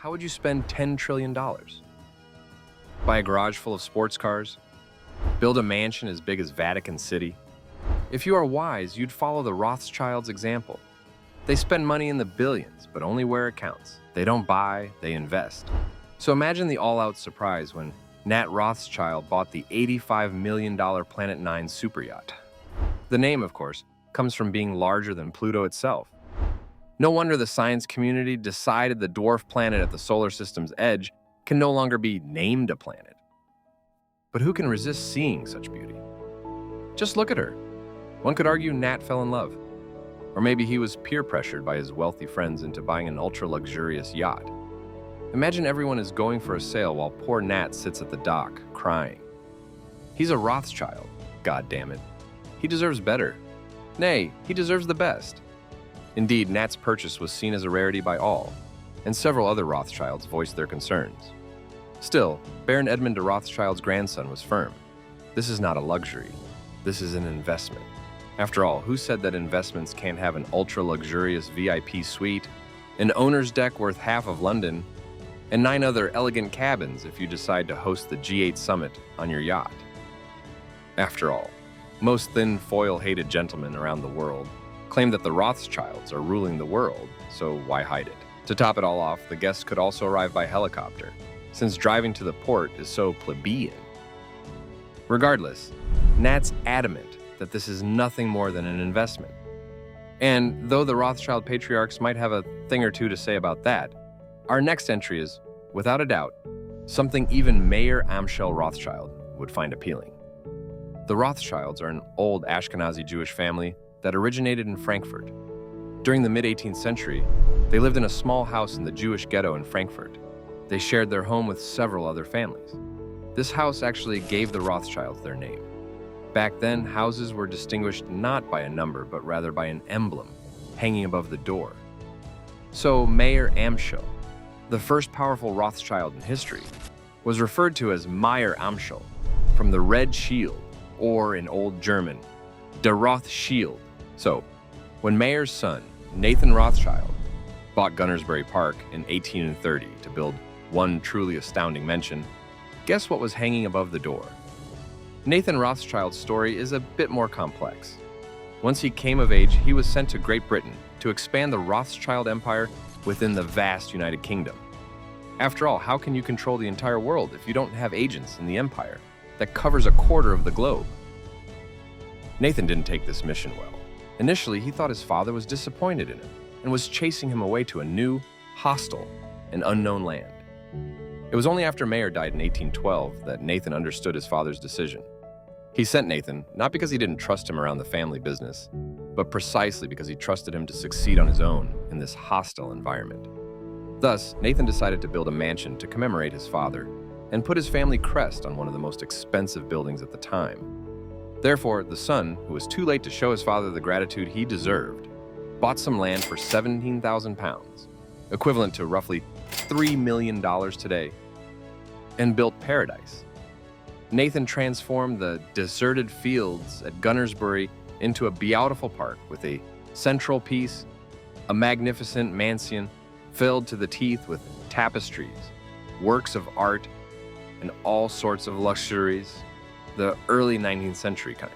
how would you spend $10 trillion? Buy a garage full of sports cars? Build a mansion as big as Vatican City? If you are wise, you'd follow the Rothschilds' example. They spend money in the billions, but only where it counts. They don't buy, they invest. So imagine the all-out surprise when Nat Rothschild bought the $85 million Planet 9 superyacht. The name, of course, comes from being larger than Pluto itself. No wonder the science community decided the dwarf planet at the solar system's edge can no longer be named a planet. But who can resist seeing such beauty? Just look at her. One could argue Nat fell in love. Or maybe he was peer pressured by his wealthy friends into buying an ultra-luxurious yacht. Imagine everyone is going for a sail while poor Nat sits at the dock, crying. He's a Rothschild, God damn it. He deserves better. Nay, he deserves the best. Indeed, Nat's purchase was seen as a rarity by all, and several other Rothschilds voiced their concerns. Still, Baron Edmund de Rothschild's grandson was firm. This is not a luxury. This is an investment. After all, who said that investments can't have an ultra-luxurious VIP suite, an owner's deck worth half of London, and 9 other elegant cabins if you decide to host the G8 summit on your yacht? After all, most thin foil-hated gentlemen around the world claim that the Rothschilds are ruling the world, so why hide it? To top it all off, the guests could also arrive by helicopter, since driving to the port is so plebeian. Regardless, Nat's adamant that this is nothing more than an investment. And though the Rothschild patriarchs might have a thing or two to say about that, our next entry is, without a doubt, something even Mayer Amschel Rothschild would find appealing. The Rothschilds are an old Ashkenazi Jewish family that originated in Frankfurt. During the mid-18th century, they lived in a small house in the Jewish ghetto in Frankfurt. They shared their home with several other families. This house actually gave the Rothschilds their name. Back then, houses were distinguished not by a number, but rather by an emblem hanging above the door. So Mayer Amschel, the first powerful Rothschild in history, was referred to as Mayer Amschel, from the Red Shield, or in Old German, der Rothschild. So, when Mayer's son, Nathan Rothschild, bought Gunnersbury Park in 1830 to build one truly astounding mansion, guess what was hanging above the door? Nathan Rothschild's story is a bit more complex. Once he came of age, he was sent to Great Britain to expand the Rothschild empire within the vast United Kingdom. After all, how can you control the entire world if you don't have agents in the empire that covers a quarter of the globe? Nathan didn't take this mission well. Initially, he thought his father was disappointed in him and was chasing him away to a new, hostile, and unknown land. It was only after Mayer died in 1812 that Nathan understood his father's decision. He sent Nathan, not because he didn't trust him around the family business, but precisely because he trusted him to succeed on his own in this hostile environment. Thus, Nathan decided to build a mansion to commemorate his father and put his family crest on one of the most expensive buildings at the time. Therefore, the son, who was too late to show his father the gratitude he deserved, bought some land for £17,000, equivalent to roughly $3 million today, and built paradise. Nathan transformed the deserted fields at Gunnersbury into a beautiful park with a central piece, a magnificent mansion filled to the teeth with tapestries, works of art, and all sorts of luxuries, the early 19th century kind.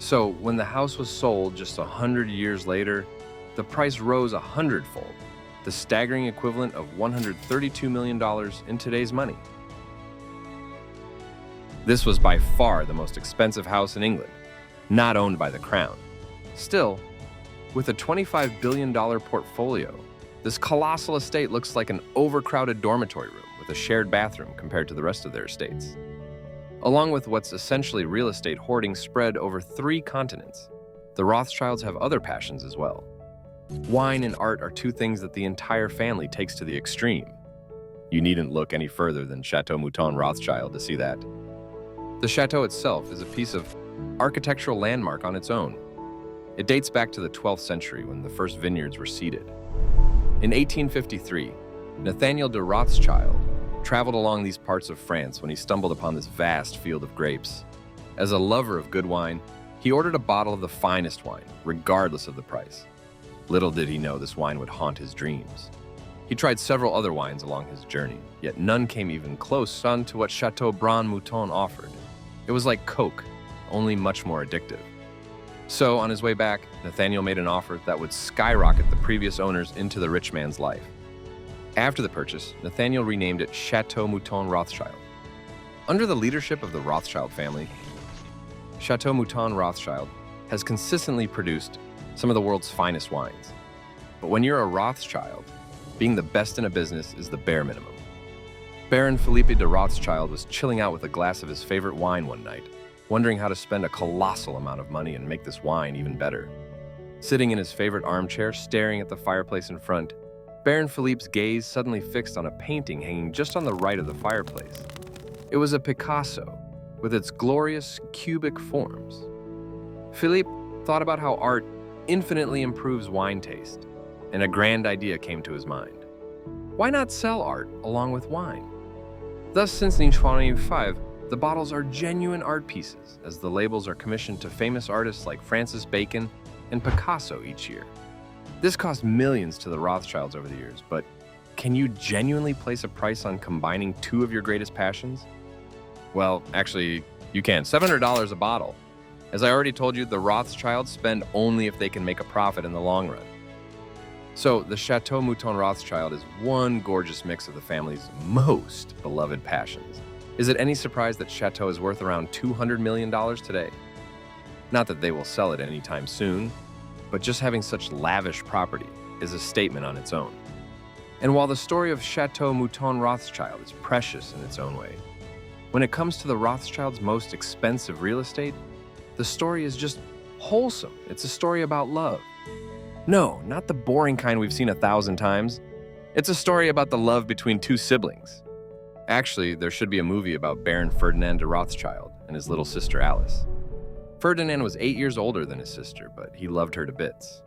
So when the house was sold just 100 years later, the price rose 100-fold, the staggering equivalent of $132 million in today's money. This was by far the most expensive house in England, not owned by the crown. Still, with a $25 billion portfolio, this colossal estate looks like an overcrowded dormitory room with a shared bathroom compared to the rest of their estates. Along with what's essentially real estate hoarding spread over 3 continents, the Rothschilds have other passions as well. Wine and art are 2 things that the entire family takes to the extreme. You needn't look any further than Chateau Mouton Rothschild to see that. The chateau itself is a piece of architectural landmark on its own. It dates back to the 12th century when the first vineyards were seeded. In 1853, Nathaniel de Rothschild traveled along these parts of France when he stumbled upon this vast field of grapes. As a lover of good wine, he ordered a bottle of the finest wine, regardless of the price. Little did he know this wine would haunt his dreams. He tried several other wines along his journey, yet none came even close to what Chateau Brun Mouton offered. It was like Coke, only much more addictive. So, on his way back, Nathaniel made an offer that would skyrocket the previous owners into the rich man's life. After the purchase, Nathaniel renamed it Chateau Mouton Rothschild. Under the leadership of the Rothschild family, Chateau Mouton Rothschild has consistently produced some of the world's finest wines. But when you're a Rothschild, being the best in a business is the bare minimum. Baron Philippe de Rothschild was chilling out with a glass of his favorite wine one night, wondering how to spend a colossal amount of money and make this wine even better. Sitting in his favorite armchair, staring at the fireplace in front, Baron Philippe's gaze suddenly fixed on a painting hanging just on the right of the fireplace. It was a Picasso, with its glorious cubic forms. Philippe thought about how art infinitely improves wine taste, and a grand idea came to his mind. Why not sell art along with wine? Thus, since 1925, the bottles are genuine art pieces, as the labels are commissioned to famous artists like Francis Bacon and Picasso each year. This cost millions to the Rothschilds over the years, but can you genuinely place a price on combining two of your greatest passions? Well, actually, you can. $700 a bottle. As I already told you, the Rothschilds spend only if they can make a profit in the long run. So, the Chateau Mouton Rothschild is one gorgeous mix of the family's most beloved passions. Is it any surprise that Chateau is worth around $200 million today? Not that they will sell it anytime soon, but just having such lavish property is a statement on its own. And while the story of Chateau Mouton Rothschild is precious in its own way, when it comes to the Rothschilds' most expensive real estate, the story is just wholesome. It's a story about love. No, not the boring kind we've seen 1,000 times. It's a story about the love between two siblings. Actually, there should be a movie about Baron Ferdinand de Rothschild and his little sister Alice. Ferdinand was 8 years older than his sister, but he loved her to bits.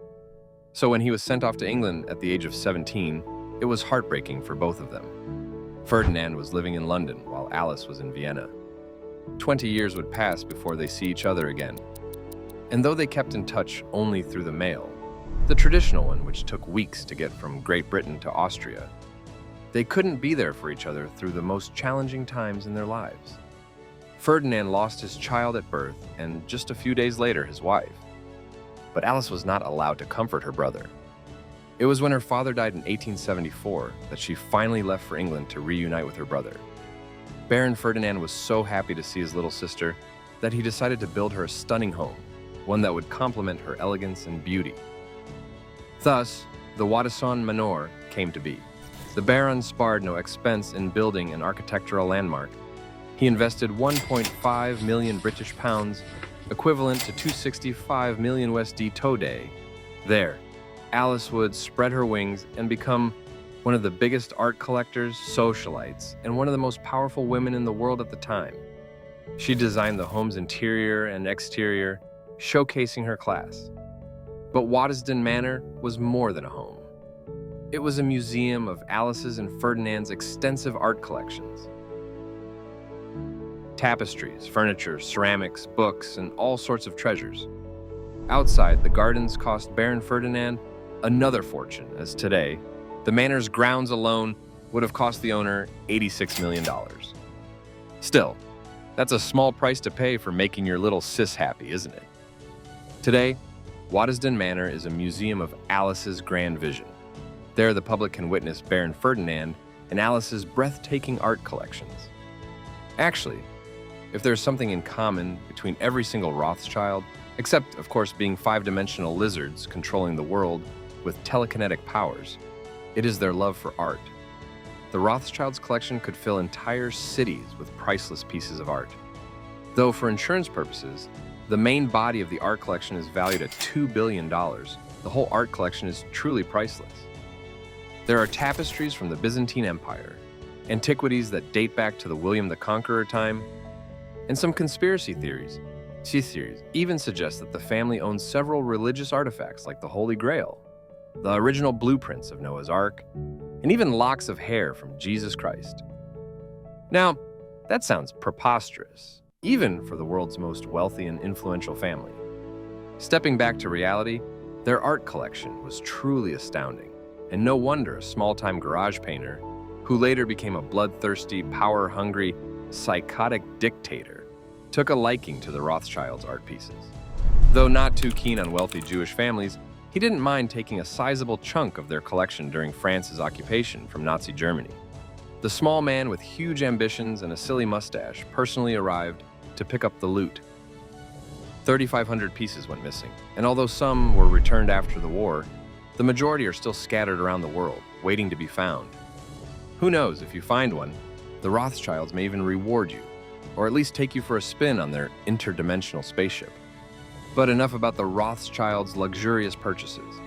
So when he was sent off to England at the age of 17, it was heartbreaking for both of them. Ferdinand was living in London while Alice was in Vienna. 20 years would pass before they see each other again. And though they kept in touch only through the mail, the traditional one, which took weeks to get from Great Britain to Austria, they couldn't be there for each other through the most challenging times in their lives. Ferdinand lost his child at birth and just a few days later his wife. But Alice was not allowed to comfort her brother. It was when her father died in 1874 that she finally left for England to reunite with her brother. Baron Ferdinand was so happy to see his little sister that he decided to build her a stunning home, one that would complement her elegance and beauty. Thus, the Wholesome Manor came to be. The Baron spared no expense in building an architectural landmark. He invested 1.5 million British pounds, equivalent to 265 million USD today. There, Alice would spread her wings and become one of the biggest art collectors, socialites, and one of the most powerful women in the world at the time. She designed the home's interior and exterior, showcasing her class. But Wholesome Manor was more than a home. It was a museum of Alice's and Ferdinand's extensive art collections. Tapestries, furniture, ceramics, books, and all sorts of treasures. Outside, the gardens cost Baron Ferdinand another fortune, as today, the manor's grounds alone would have cost the owner $86 million. Still, that's a small price to pay for making your little sis happy, isn't it? Today, Wholesome Manor is a museum of Alice's grand vision. There, the public can witness Baron Ferdinand and Alice's breathtaking art collections. Actually, if there's something in common between every single Rothschild, except, of course, being five-dimensional lizards controlling the world with telekinetic powers, it is their love for art. The Rothschilds' collection could fill entire cities with priceless pieces of art. Though for insurance purposes, the main body of the art collection is valued at $2 billion, the whole art collection is truly priceless. There are tapestries from the Byzantine Empire, antiquities that date back to the William the Conqueror time, and some conspiracy theories. Theories even suggest that the family owns several religious artifacts like the Holy Grail, the original blueprints of Noah's Ark, and even locks of hair from Jesus Christ. Now, that sounds preposterous, even for the world's most wealthy and influential family. Stepping back to reality, their art collection was truly astounding. And no wonder a small-time garage painter, who later became a bloodthirsty, power-hungry, psychotic dictator, took a liking to the Rothschilds' art pieces. Though not too keen on wealthy Jewish families, he didn't mind taking a sizable chunk of their collection during France's occupation from Nazi Germany. The small man with huge ambitions and a silly mustache personally arrived to pick up the loot. 3,500 pieces went missing, and although some were returned after the war, the majority are still scattered around the world, waiting to be found. Who knows, if you find one, the Rothschilds may even reward you, or at least take you for a spin on their interdimensional spaceship. But enough about the Rothschilds' luxurious purchases.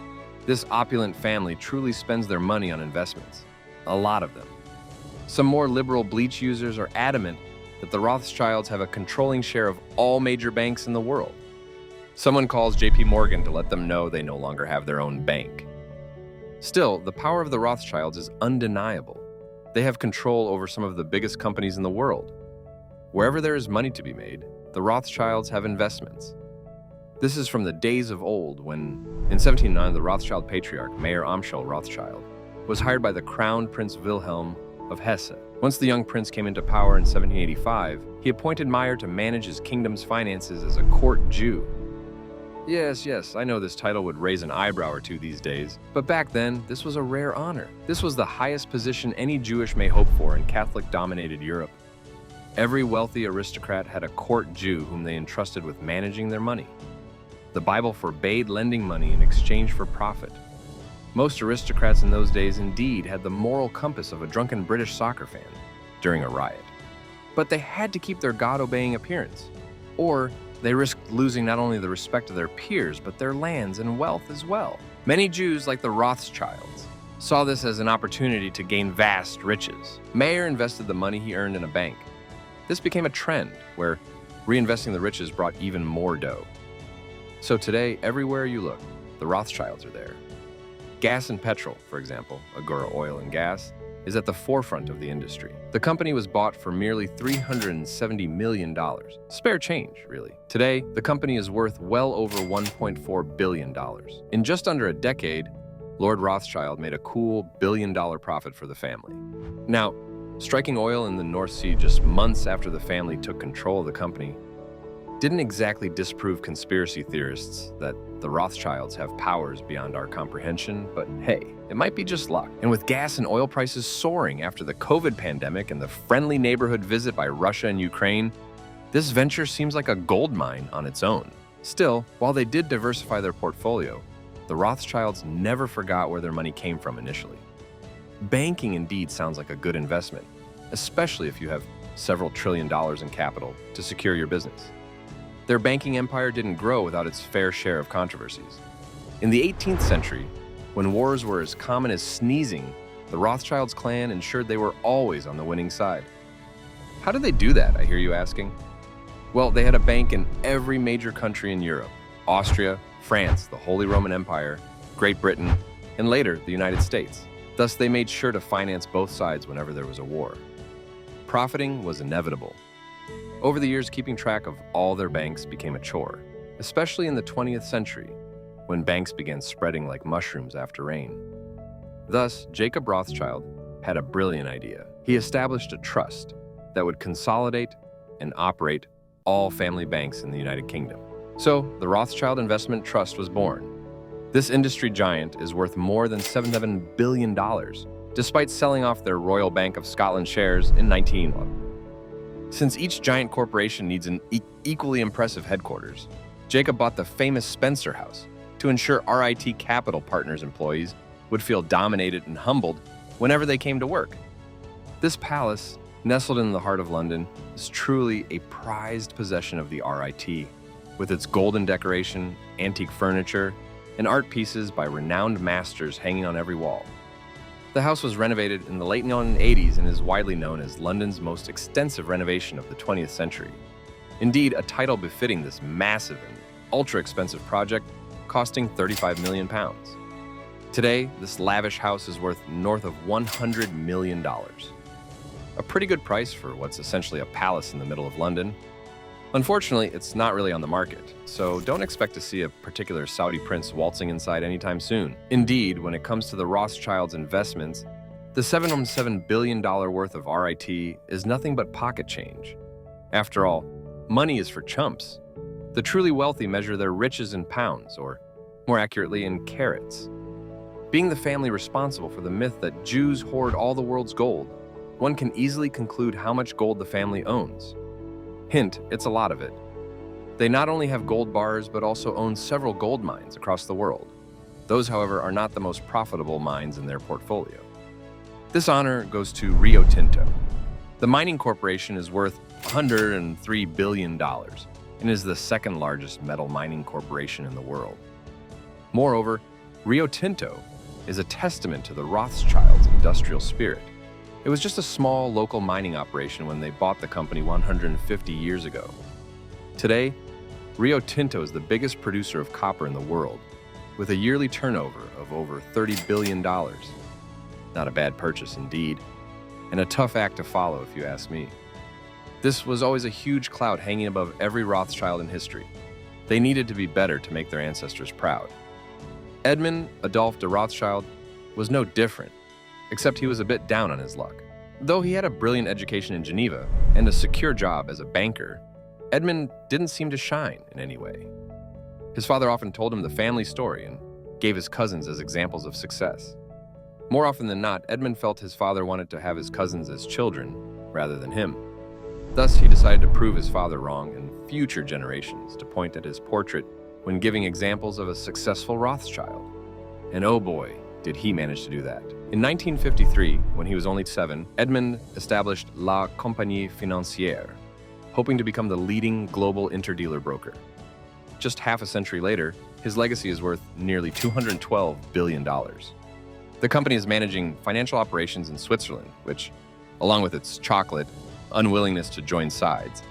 This opulent family truly spends their money on investments. A lot of them. Some more liberal bleach users are adamant that the Rothschilds have a controlling share of all major banks in the world. Someone calls JP Morgan to let them know they no longer have their own bank. Still, the power of the Rothschilds is undeniable. They have control over some of the biggest companies in the world. Wherever there is money to be made, the Rothschilds have investments. This is from the days of old when, in 1709, the Rothschild patriarch, Mayer Amschel Rothschild, was hired by the Crown Prince Wilhelm of Hesse. Once the young prince came into power in 1785, he appointed Mayer to manage his kingdom's finances as a court Jew. Yes, I know this title would raise an eyebrow or two these days, but back then, this was a rare honor. This was the highest position any Jewish may hope for in Catholic-dominated Europe. Every wealthy aristocrat had a court Jew whom they entrusted with managing their money. The Bible forbade lending money in exchange for profit. Most aristocrats in those days indeed had the moral compass of a drunken British soccer fan during a riot. But they had to keep their God-obeying appearance, or they risked losing not only the respect of their peers, but their lands and wealth as well. Many Jews, like the Rothschilds, saw this as an opportunity to gain vast riches. Mayer invested the money he earned in a bank. This became a trend where reinvesting the riches brought even more dough. So today, everywhere you look, the Rothschilds are there. Gas and petrol, for example, Agora Oil and Gas, is at the forefront of the industry. The company was bought for merely $370 million. Spare change, really. Today, the company is worth well over $1.4 billion. In just under a decade, Lord Rothschild made a cool billion-dollar profit for the family. Now, striking oil in the North Sea just months after the family took control of the company didn't exactly disprove conspiracy theorists that the Rothschilds have powers beyond our comprehension, but hey, it might be just luck. And with gas and oil prices soaring after the COVID pandemic and the friendly neighborhood visit by Russia and Ukraine, this venture seems like a gold mine on its own. Still, while they did diversify their portfolio, the Rothschilds never forgot where their money came from initially. Banking indeed sounds like a good investment, especially if you have several trillion dollars in capital to secure your business. Their banking empire didn't grow without its fair share of controversies. In the 18th century, when wars were as common as sneezing, the Rothschilds clan ensured they were always on the winning side. How did they do that, I hear you asking? Well, they had a bank in every major country in Europe: Austria, France, the Holy Roman Empire, Great Britain, and later the United States. Thus, they made sure to finance both sides whenever there was a war. Profiting was inevitable. Over the years, keeping track of all their banks became a chore, especially in the 20th century, when banks began spreading like mushrooms after rain. Thus, Jacob Rothschild had a brilliant idea. He established a trust that would consolidate and operate all family banks in the United Kingdom. So, the Rothschild Investment Trust was born. This industry giant is worth more than $7 billion, despite selling off their Royal Bank of Scotland shares in 1981. Since each giant corporation needs an equally impressive headquarters, Jacob bought the famous Spencer House to ensure RIT Capital Partners employees would feel dominated and humbled whenever they came to work. This palace, nestled in the heart of London, is truly a prized possession of the RIT, with its golden decoration, antique furniture, and art pieces by renowned masters hanging on every wall. The house was renovated in the late 1980s and is widely known as London's most extensive renovation of the 20th century. Indeed, a title befitting this massive and ultra-expensive project, costing £35 million. Today, this lavish house is worth north of $100 million. A pretty good price for what's essentially a palace in the middle of London. Unfortunately, it's not really on the market, so don't expect to see a particular Saudi prince waltzing inside anytime soon. Indeed, when it comes to the Rothschilds' investments, the $7.7 billion worth of RIT is nothing but pocket change. After all, money is for chumps. The truly wealthy measure their riches in pounds, or more accurately, in carats. Being the family responsible for the myth that Jews hoard all the world's gold, one can easily conclude how much gold the family owns. Hint, it's a lot of it. They not only have gold bars, but also own several gold mines across the world. Those, however, are not the most profitable mines in their portfolio. This honor goes to Rio Tinto. The mining corporation is worth $103 billion and is the second largest metal mining corporation in the world. Moreover, Rio Tinto is a testament to the Rothschilds' industrial spirit. It was just a small local mining operation when they bought the company 150 years ago. Today, Rio Tinto is the biggest producer of copper in the world, with a yearly turnover of over $30 billion. Not a bad purchase indeed, and a tough act to follow if you ask me. This was always a huge cloud hanging above every Rothschild in history. They needed to be better to make their ancestors proud. Edmund Adolphe de Rothschild was no different, except he was a bit down on his luck. Though he had a brilliant education in Geneva and a secure job as a banker, Edmund didn't seem to shine in any way. His father often told him the family story and gave his cousins as examples of success. More often than not, Edmund felt his father wanted to have his cousins as children rather than him. Thus, he decided to prove his father wrong in future generations to point at his portrait when giving examples of a successful Rothschild. And oh boy, did he manage to do that. In 1953, when he was only 7, Edmund established La Compagnie Financière, hoping to become the leading global interdealer broker. Just half a century later, his legacy is worth nearly $212 billion. The company is managing financial operations in Switzerland, which, along with its chocolate, unwillingness to join sides,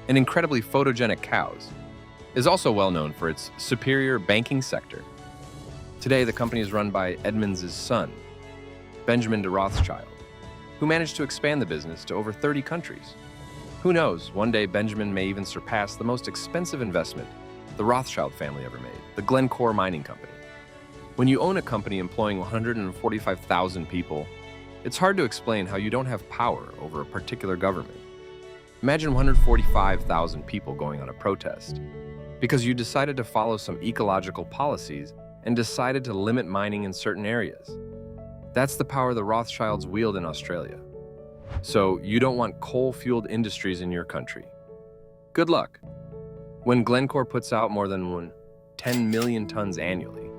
and incredibly photogenic cows, is also well known for its superior banking sector. Today, the company is run by Edmund's son, Benjamin de Rothschild, who managed to expand the business to over 30 countries. Who knows, one day Benjamin may even surpass the most expensive investment the Rothschild family ever made, the Glencore Mining Company. When you own a company employing 145,000 people, it's hard to explain how you don't have power over a particular government. Imagine 145,000 people going on a protest because you decided to follow some ecological policies and decided to limit mining in certain areas. That's the power the Rothschilds wield in Australia. So you don't want coal-fueled industries in your country. Good luck. When Glencore puts out more than 10 million tons annually,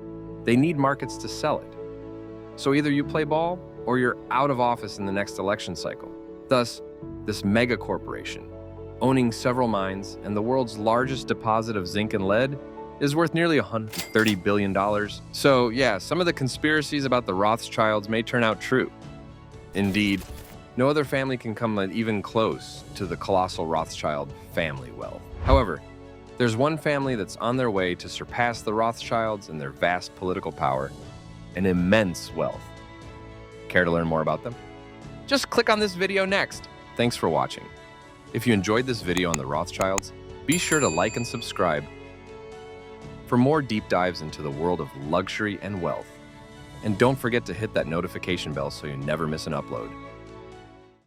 they need markets to sell it. So either you play ball or you're out of office in the next election cycle. Thus, this mega corporation, owning several mines and the world's largest deposit of zinc and lead, is worth nearly $130 billion. So yeah, some of the conspiracies about the Rothschilds may turn out true. Indeed, no other family can come even close to the colossal Rothschild family wealth. However, there's one family that's on their way to surpass the Rothschilds in their vast political power and immense wealth. Care to learn more about them? Just click on this video next. Thanks for watching. If you enjoyed this video on the Rothschilds, be sure to like and subscribe for more deep dives into the world of luxury and wealth. And don't forget to hit that notification bell so you never miss an upload.